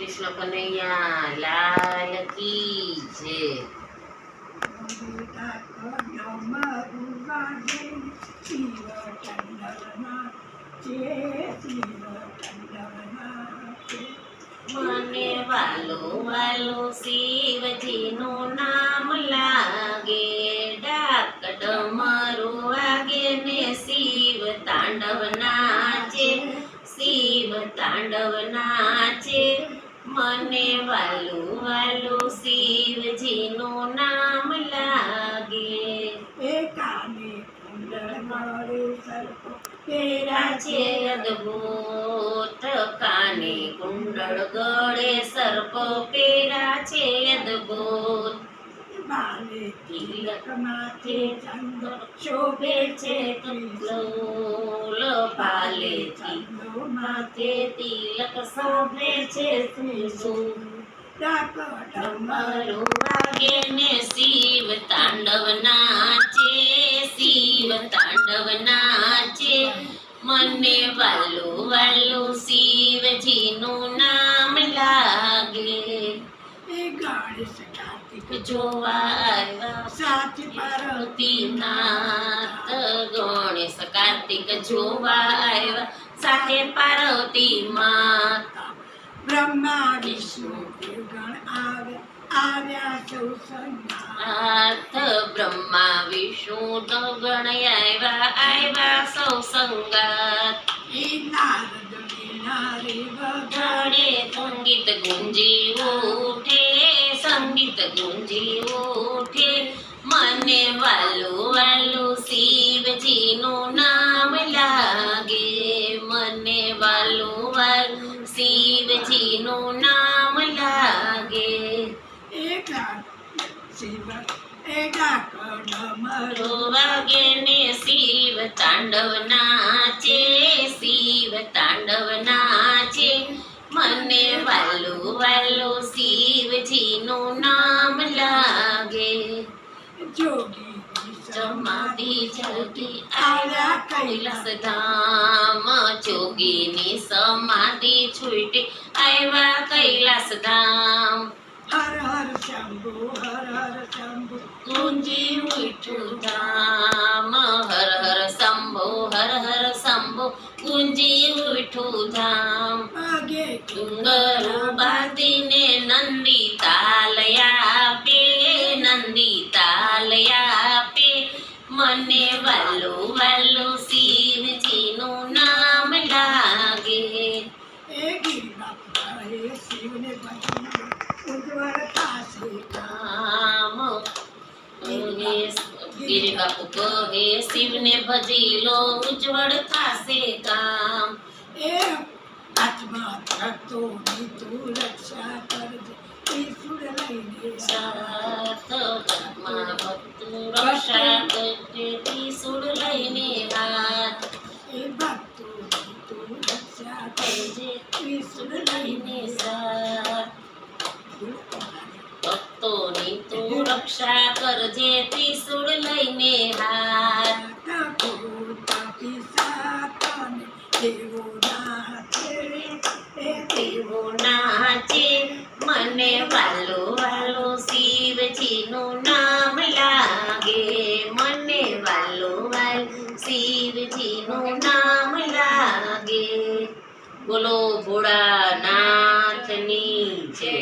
કૃષ્ણ કનૈયા લાલ કી જય. મને વાલો વાલો શિવજીનું નામ લાગે, ડાક ડમરું વાગે ને શિવ તાંડવ નાચે, શિવ તાંડવ નાચે. મને વાલું વાલું શિવજીનું નામ લાગે. પેરા છે અદભુત, કાને કુંડળ ગળે સર્પ પેરા છે અદભુત. તિલક માથે ચંદ્ર શોભે છે તુલોલ, ભાલે માથે તિલક શોભે છે ત્રિશૂળ. ડમરું વાગે ને શિવ તાંડવ નાચે, શિવ તાંડવ નાચે. મને વાલું વાલું શિવજીનું નામ લાગે. જોવા સાથી પાર્વતી નાથ, ગણેશ કાર્તિક જોવા આવ્યા સાથે પાર્વતી માતા. બ્રહ્મા વિષ્ણુ ગણ આવ્યા સૌ સંગાત, બ્રહ્મા વિષ્ણુ ગણ આવ્યા સૌ સંગાત. વગાડે સંગીત ગુંજી ઉઠે, સંગીત ગુંજી ઉઠે. મને વાલું વાલું શિવજીનું નામ લાગે, મને વાલું વાલું શિવજીનું નામ લાગે. વાગે ને શિવ તાંડવ નાચે, શિવ તાંડવ નાચે. મને વાલું વાલું શિવજીનું નામ લાગે. જોગી સમાધિ જલ્દી આવ્યા કૈલાસ ધામ, જોગીની સમાધિ છૂટી આવ્યા કૈલાસ ધામ. હર હર શંભુ, હર હર શંભુ, ગુંજી ઉઠ્યું ધામ. હર હર શંભુ, હર હર શંભુ, ગુંજી ઉઠ્યું ધામ. ડુંગરો બાંધીને નંદી તાલયા પે, નંદી તાલયા પે. મને વાલું વાલું શિવજીનું નામ લાગે. ગિરી બાપુ કહે શિવને ભજી લો, ઉજ્જવળ થાશે કામ. હાથમાં ભક્તોની તું રક્ષા કરજે, ત્રિશૂળ લઈને હાથ. હાથમાં ભક્તો રક્ષા કરજે, ત્રિશૂળ લઈને હાથ. ભક્તોની તું રક્ષા કરજે, ત્રિશૂળ લઈને સાથ. ભક્તોની તું રક્ષા કરજે, ત્રિશૂળ લઈને હાથ. દેવો નાચે. મને વાલું વાલું શિવજીનું નામ લાગે, મને વાલું વાલું શિવજીનું નામ લાગે. બોલો ભોળાનાથની જય.